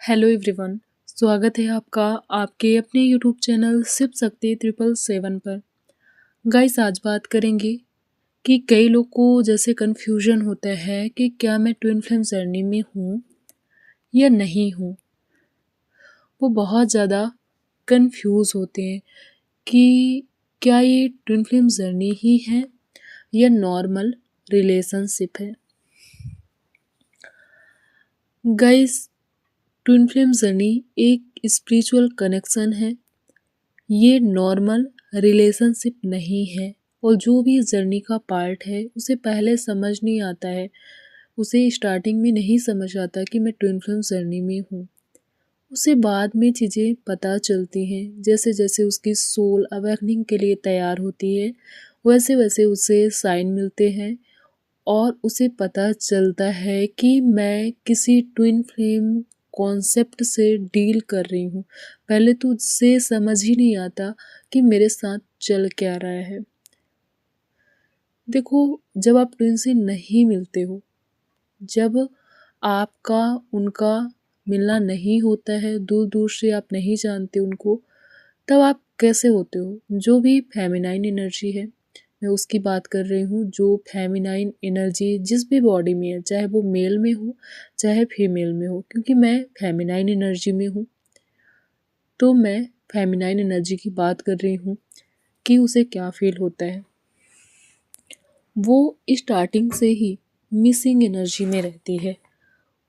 Hello everyone. स्वागत है आपका आपके अपने यूट्यूब चैनल शिव शक्ति 777 पर। गाइस, आज बात करेंगे कि कई लोग को जैसे कन्फ्यूजन होता है कि क्या मैं ट्विन फ्लेम जर्नी में हूँ या नहीं हूँ। वो बहुत ज़्यादा कंफ्यूज होते हैं कि क्या ये ट्विन फ्लेम जर्नी ही है या नॉर्मल रिलेशनशिप है। गाइस, ट्विन फ्लेम जर्नी एक स्पिरिचुअल कनेक्शन है, ये नॉर्मल रिलेशनशिप नहीं है। और जो भी इस जर्नी का पार्ट है उसे पहले समझ नहीं आता है, उसे स्टार्टिंग में नहीं समझ आता कि मैं ट्विन फ्लेम जर्नी में हूँ। उसे बाद में चीज़ें पता चलती हैं, जैसे जैसे उसकी सोल अवेकनिंग के लिए तैयार होती है वैसे वैसे उसे साइन मिलते हैं और उसे पता चलता है कि मैं किसी ट्विन फ्लेम कॉन्सेप्ट से डील कर रही हूँ। पहले तो उससे समझ ही नहीं आता कि मेरे साथ चल क्या रहा है। देखो, जब आप ट्विन से नहीं मिलते हो, जब आपका उनका मिलना नहीं होता है, दूर दूर से आप नहीं जानते उनको, तब आप कैसे होते हो। जो भी फेमिनाइन एनर्जी है, मैं उसकी बात कर रही हूँ। जो फेमिनाइन एनर्जी जिस भी बॉडी में है, चाहे वो मेल में हो चाहे फीमेल में हो, क्योंकि मैं फेमिनाइन एनर्जी में हूँ तो मैं फेमिनाइन एनर्जी की बात कर रही हूँ कि उसे क्या फील होता है। वो स्टार्टिंग से ही मिसिंग एनर्जी में रहती है।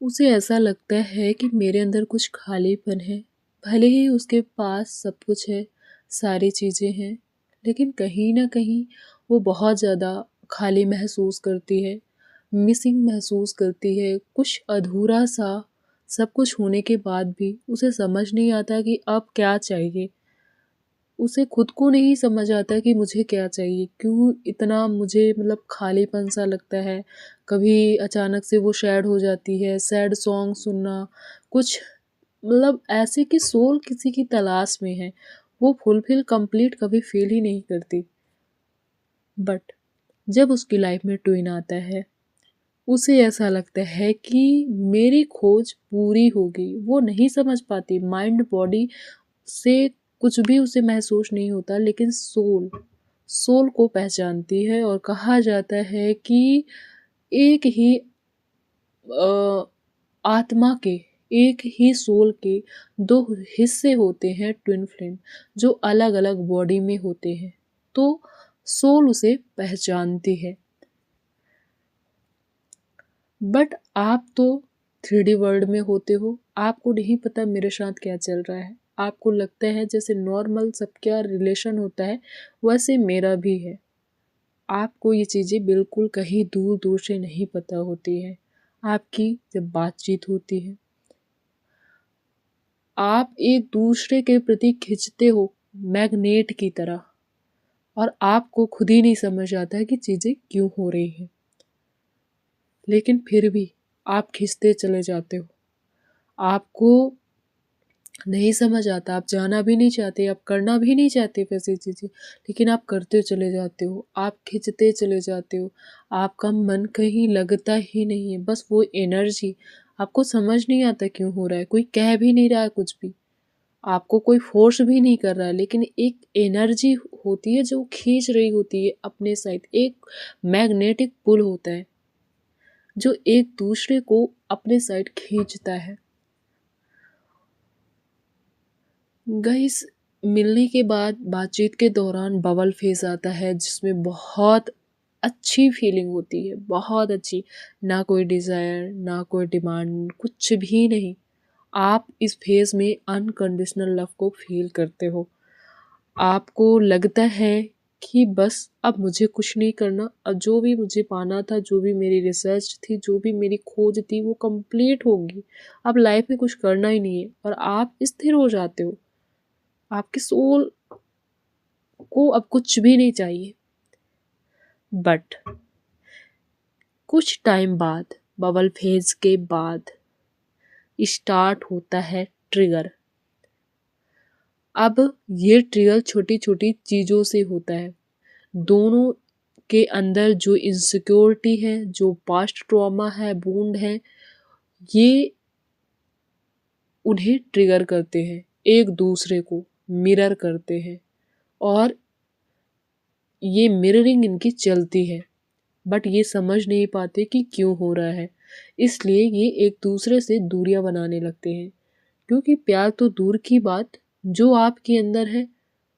उसे ऐसा लगता है कि मेरे अंदर कुछ खालीपन है। भले ही उसके पास सब कुछ है, सारी चीज़ें हैं, लेकिन कहीं ना कहीं वो बहुत ज़्यादा खाली महसूस करती है, मिसिंग महसूस करती है, कुछ अधूरा सा। सब कुछ होने के बाद भी उसे समझ नहीं आता कि अब क्या चाहिए। उसे खुद को नहीं समझ आता कि मुझे क्या चाहिए, क्यों इतना मुझे मतलब खालीपन सा लगता है। कभी अचानक से वो सैड हो जाती है, सैड सॉन्ग सुनना, कुछ मतलब ऐसे कि सोल किसी की तलाश में है। वो फुलफिल कंप्लीट कभी फील ही नहीं करती। बट जब उसकी लाइफ में ट्विन आता है, उसे ऐसा लगता है कि मेरी खोज पूरी होगी। वो नहीं समझ पाती, माइंड बॉडी से कुछ भी उसे महसूस नहीं होता, लेकिन सोल सोल को पहचानती है। और कहा जाता है कि एक ही आत्मा के, एक ही सोल के दो हिस्से होते हैं ट्विन फ्लेम, जो अलग अलग बॉडी में होते हैं। तो सोल उसे पहचानती है। बट आप तो 3D वर्ल्ड में होते हो, आपको नहीं पता मेरे साथ क्या चल रहा है। आपको लगता है जैसे नॉर्मल सबका रिलेशन होता है वैसे मेरा भी है। आपको ये चीज़ें बिल्कुल कहीं दूर दूर से नहीं पता होती है। आपकी जब बातचीत होती है, आप एक दूसरे के प्रति खिंचते हो मैग्नेट की तरह, और आपको खुद ही नहीं समझ आता है कि चीज़ें क्यों हो रही हैं, लेकिन फिर भी आप खिंचते चले जाते हो। आपको नहीं समझ आता, आप जाना भी नहीं चाहते, आप करना भी नहीं चाहते वैसी चीज़ें, लेकिन आप करते चले जाते हो, आप खिंचते चले जाते हो। आपका मन कहीं लगता ही नहीं है, बस वो एनर्जी, आपको समझ नहीं आता क्यों हो रहा है। कोई कह भी नहीं रहा है कुछ भी, आपको कोई फोर्स भी नहीं कर रहा है, लेकिन एक एनर्जी होती है जो खींच रही होती है अपने साइड। एक मैग्नेटिक पुल होता है जो एक दूसरे को अपने साइड खींचता है। गाइस, मिलने के बाद बातचीत के दौरान बबल फेज आता है, जिसमें बहुत अच्छी फीलिंग होती है, बहुत अच्छी। ना कोई डिज़ायर, ना कोई डिमांड, कुछ भी नहीं। आप इस फेज में अनकंडीशनल लव को फील करते हो। आपको लगता है कि बस अब मुझे कुछ नहीं करना, अब जो भी मुझे पाना था, जो भी मेरी रिसर्च थी, जो भी मेरी खोज थी, वो कंप्लीट होगी। अब लाइफ में कुछ करना ही नहीं है और आप स्थिर हो जाते हो। आपके सोल को अब कुछ भी नहीं चाहिए। बट कुछ टाइम बाद, बबल फेज के बाद स्टार्ट होता है ट्रिगर। अब ये ट्रिगर छोटी छोटी चीज़ों से होता है। दोनों के अंदर जो इनसिक्योरिटी है, जो पास्ट ट्रॉमा है, वुंड है, ये उन्हें ट्रिगर करते हैं, एक दूसरे को मिरर करते हैं और ये मिररिंग इनकी चलती है, बट ये समझ नहीं पाते कि क्यों हो रहा है। इसलिए ये एक दूसरे से दूरियां बनाने लगते हैं, क्योंकि प्यार तो दूर की बात, जो आपके अंदर है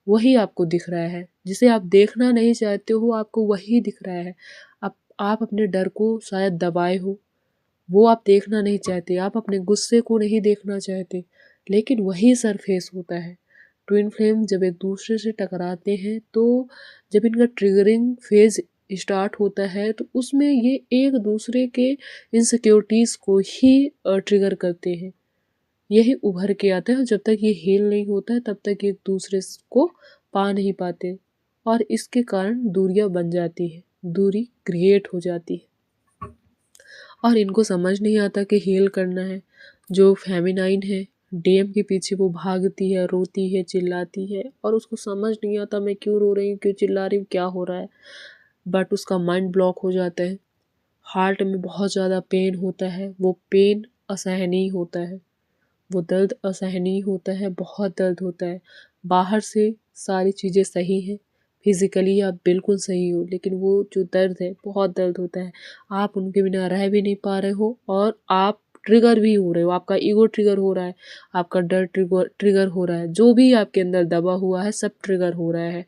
वही आपको दिख रहा है, जिसे आप देखना नहीं चाहते हो आपको वही दिख रहा है। आप अपने डर को शायद दबाए हो, वो आप देखना नहीं चाहते, आप अपने गुस्से को नहीं देखना चाहते, लेकिन वही सरफेस होता है। ट्विन फ्लेम जब एक दूसरे से टकराते हैं तो जब इनका ट्रिगरिंग फेज स्टार्ट होता है तो उसमें ये एक दूसरे के इनसिक्योरिटीज़ को ही ट्रिगर करते हैं, यही उभर के आता है। जब तक ये हील नहीं होता है तब तक ये एक दूसरे को पा नहीं पाते और इसके कारण दूरियां बन जाती है, दूरी क्रिएट हो जाती है और इनको समझ नहीं आता कि हील करना है। जो फेमिनाइन है, डीएम के पीछे वो भागती है, रोती है, चिल्लाती है और उसको समझ नहीं आता मैं क्यों रो रही हूँ, क्यों चिल्ला रही हूँ, क्या हो रहा है। बट उसका माइंड ब्लॉक हो जाता है, हार्ट में बहुत ज़्यादा पेन होता है, वो पेन असहनीय होता है, वो दर्द असहनीय होता है, बहुत दर्द होता है। बाहर से सारी चीज़ें सही हैं, फिज़िकली आप बिल्कुल सही हो, लेकिन वो जो दर्द है बहुत दर्द होता है। आप उनके बिना रह भी नहीं पा रहे हो और आप ट्रिगर भी हो रहे हो, आपका ईगो ट्रिगर हो रहा है, आपका डर ट्रिगर हो रहा है, जो भी आपके अंदर दबा हुआ है सब ट्रिगर हो रहा है।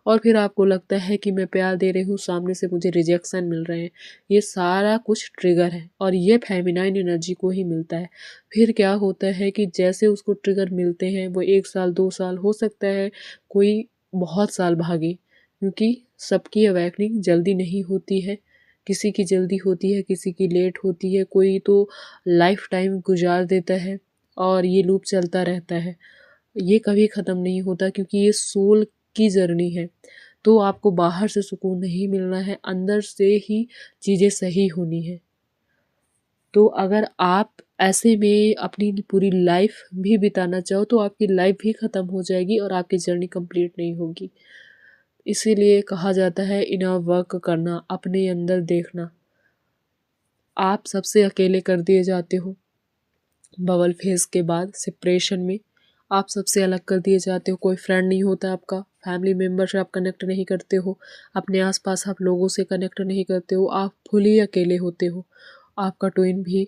और फिर आपको लगता है कि मैं प्यार दे रही हूँ, सामने से मुझे रिजेक्शन मिल रहे हैं। ये सारा कुछ ट्रिगर है और ये फेमिनाइन एनर्जी को ही मिलता है। फिर क्या होता है कि जैसे उसको ट्रिगर मिलते हैं, वो 1 साल 2 साल हो सकता है, कोई बहुत साल भागे, क्योंकि सबकी अवेकनिंग जल्दी नहीं होती है। किसी की जल्दी होती है, किसी की लेट होती है, कोई तो लाइफ टाइम गुजार देता है और ये लूप चलता रहता है। ये कभी ख़त्म नहीं होता क्योंकि ये सोल की जर्नी है। तो आपको बाहर से सुकून नहीं मिलना है, अंदर से ही चीज़ें सही होनी है। तो अगर आप ऐसे में अपनी पूरी लाइफ भी बिताना चाहो तो आपकी लाइफ भी ख़त्म हो जाएगी और आपकी जर्नी कंप्लीट नहीं होगी। इसीलिए कहा जाता है इनर वर्क करना, अपने अंदर देखना। आप सबसे अकेले कर दिए जाते हो बबल फेज़ के बाद, सेपरेशन में आप सबसे अलग कर दिए जाते हो। कोई फ्रेंड नहीं होता आपका, फैमिली मेम्बर से आप कनेक्ट नहीं करते हो, अपने आसपास आप लोगों से कनेक्ट नहीं करते हो, आप फुली अकेले होते हो। आपका ट्विन भी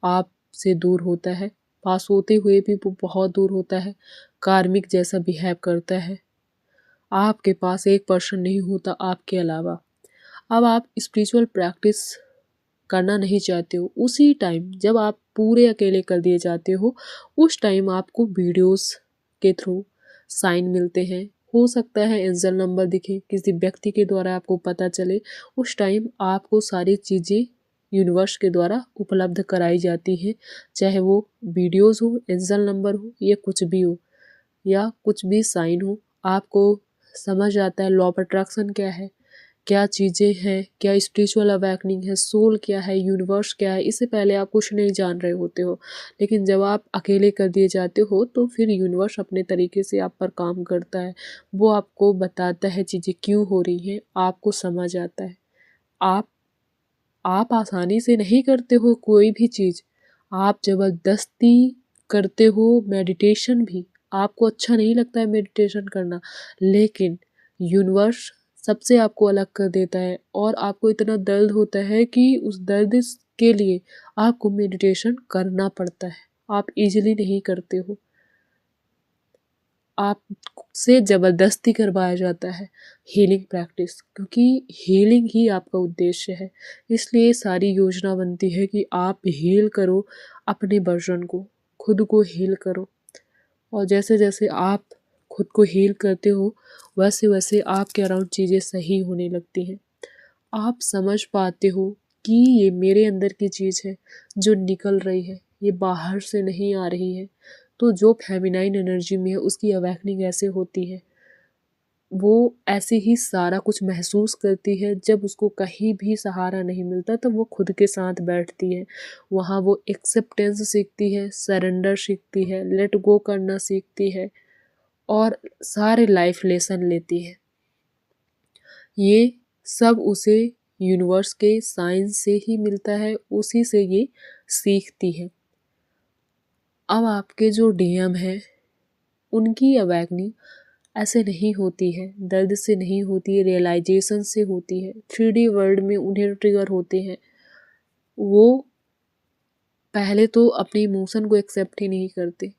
आपसे दूर होता है, पास होते हुए भी वो बहुत दूर होता है, कार्मिक जैसा बिहेव करता है। आपके पास एक पर्सन नहीं होता आपके अलावा। अब आप स्पिरिचुअल प्रैक्टिस करना नहीं चाहते हो, उसी टाइम जब आप पूरे अकेले कर दिए जाते हो, उस टाइम आपको वीडियोस के थ्रू साइन मिलते हैं। हो सकता है एंजल नंबर दिखे, किसी व्यक्ति के द्वारा आपको पता चले। उस टाइम आपको सारी चीज़ें यूनिवर्स के द्वारा उपलब्ध कराई जाती हैं, चाहे वो वीडियोस हो, एंजल नंबर हो या कुछ भी हो, या कुछ भी साइन हो। आपको समझ आता है लॉ ऑफ अट्रैक्शन क्या है, क्या चीज़ें हैं, क्या स्पिरिचुअल अवेकनिंग है, सोल क्या है, यूनिवर्स क्या है। इससे पहले आप कुछ नहीं जान रहे होते हो, लेकिन जब आप अकेले कर दिए जाते हो तो फिर यूनिवर्स अपने तरीके से आप पर काम करता है। वो आपको बताता है चीज़ें क्यों हो रही हैं, आपको समझ आता है। आप आप आसानी से नहीं करते हो कोई भी चीज़, आप ज़बरदस्ती करते हो। मेडिटेशन भी आपको अच्छा नहीं लगता है मेडिटेशन करना, लेकिन यूनिवर्स सबसे आपको अलग कर देता है और आपको इतना दर्द होता है कि उस दर्द के लिए आपको मेडिटेशन करना पड़ता है, आप इजीली नहीं करते हो, आपसे ज़बरदस्ती करवाया जाता है हीलिंग प्रैक्टिस, क्योंकि हीलिंग ही आपका उद्देश्य है। इसलिए सारी योजना बनती है कि आप हील करो अपने वर्जन को, खुद को हील करो। और जैसे जैसे आप खुद को हील करते हो वैसे वैसे आपके अराउंड चीज़ें सही होने लगती हैं। आप समझ पाते हो कि ये मेरे अंदर की चीज़ है जो निकल रही है, ये बाहर से नहीं आ रही है। तो जो फेमिनाइन एनर्जी में है उसकी अवेकनिंग ऐसे होती है, वो ऐसे ही सारा कुछ महसूस करती है। जब उसको कहीं भी सहारा नहीं मिलता तब वो खुद के साथ बैठती है, वहाँ वो एक्सेप्टेंस सीखती है, सरेंडर सीखती है, लेट गो करना सीखती है और सारे लाइफ लेसन लेती है। ये सब उसे यूनिवर्स के साइंस से ही मिलता है, उसी से ये सीखती है। अब आपके जो डीएम है उनकी अवेकनिंग ऐसे नहीं होती है, दर्द से नहीं होती है, रियलाइजेशन से होती है। 3D वर्ल्ड में उन्हें ट्रिगर होते हैं, वो पहले तो अपने इमोशन को एक्सेप्ट ही नहीं करते,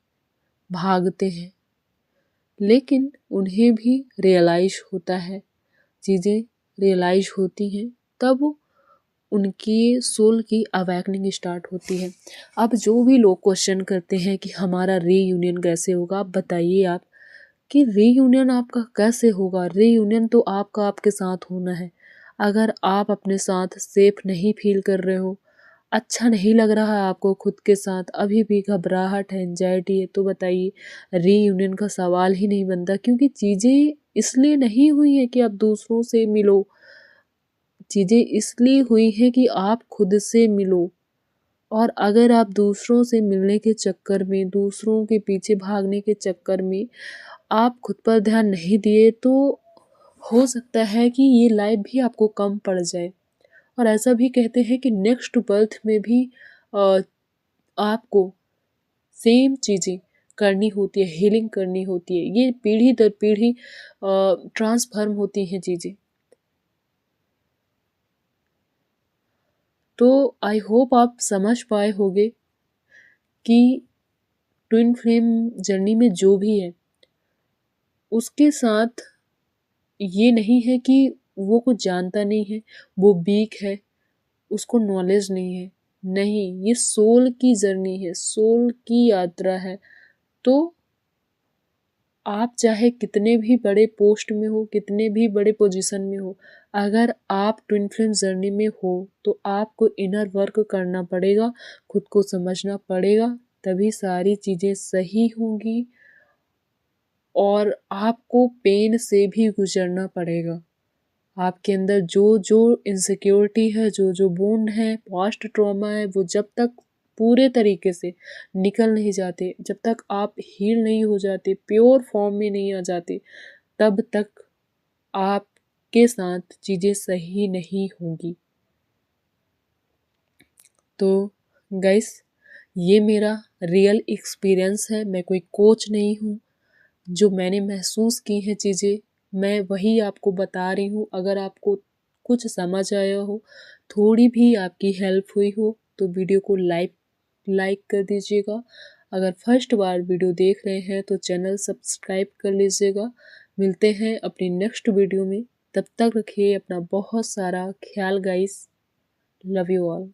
भागते हैं, लेकिन उन्हें भी रियलाइज होता है, चीज़ें रियलाइज होती हैं, तब उनकी सोल की अवेकनिंग स्टार्ट होती है। अब जो भी लोग क्वेश्चन करते हैं कि हमारा रीयूनियन कैसे होगा, आप बताइए आप कि रीयूनियन आपका कैसे होगा। रीयूनियन तो आपका आपके साथ होना है। अगर आप अपने साथ सेफ नहीं फील कर रहे हो, अच्छा नहीं लग रहा है आपको खुद के साथ, अभी भी घबराहट है, एंजाइटी है, तो बताइए रीयूनियन का सवाल ही नहीं बनता। क्योंकि चीज़ें इसलिए नहीं हुई हैं कि आप दूसरों से मिलो, चीज़ें इसलिए हुई हैं कि आप खुद से मिलो। और अगर आप दूसरों से मिलने के चक्कर में, दूसरों के पीछे भागने के चक्कर में आप खुद पर ध्यान नहीं दिए, तो हो सकता है कि ये लाइफ भी आपको कम पड़ जाए। और ऐसा भी कहते हैं कि नेक्स्ट बर्थ में भी आपको सेम चीज़ें करनी होती है, हीलिंग करनी होती है। ये पीढ़ी दर पीढ़ी ट्रांसफॉर्म होती हैं चीज़ें। तो आई होप आप समझ पाए होंगे कि ट्विन फ्लेम जर्नी में जो भी है, उसके साथ ये नहीं है कि वो कुछ जानता नहीं है, वो वीक है, उसको नॉलेज नहीं है। नहीं, ये सोल की जर्नी है, सोल की यात्रा है। तो आप चाहे कितने भी बड़े पोस्ट में हो, कितने भी बड़े पोजीशन में हो, अगर आप ट्विन फ्लेम जर्नी में हो तो आपको इनर वर्क करना पड़ेगा, खुद को समझना पड़ेगा, तभी सारी चीज़ें सही होंगी। और आपको पेन से भी गुजरना पड़ेगा। आपके अंदर जो जो इनसिक्योरिटी है, जो जो वुंड है, पास्ट ट्रॉमा है, वो जब तक पूरे तरीके से निकल नहीं जाते, जब तक आप हील नहीं हो जाते, प्योर फॉर्म में नहीं आ जाते, तब तक आपके साथ चीज़ें सही नहीं होंगी। तो गाइस, ये मेरा रियल एक्सपीरियंस है, मैं कोई कोच नहीं हूँ। जो मैंने महसूस की हैं चीज़ें, मैं वही आपको बता रही हूँ। अगर आपको कुछ समझ आया हो, थोड़ी भी आपकी हेल्प हुई हो, तो वीडियो को लाइक कर दीजिएगा। अगर फर्स्ट बार वीडियो देख रहे हैं तो चैनल सब्सक्राइब कर लीजिएगा। मिलते हैं अपनी नेक्स्ट वीडियो में, तब तक रखिए अपना बहुत सारा ख्याल गाइस। Love you all.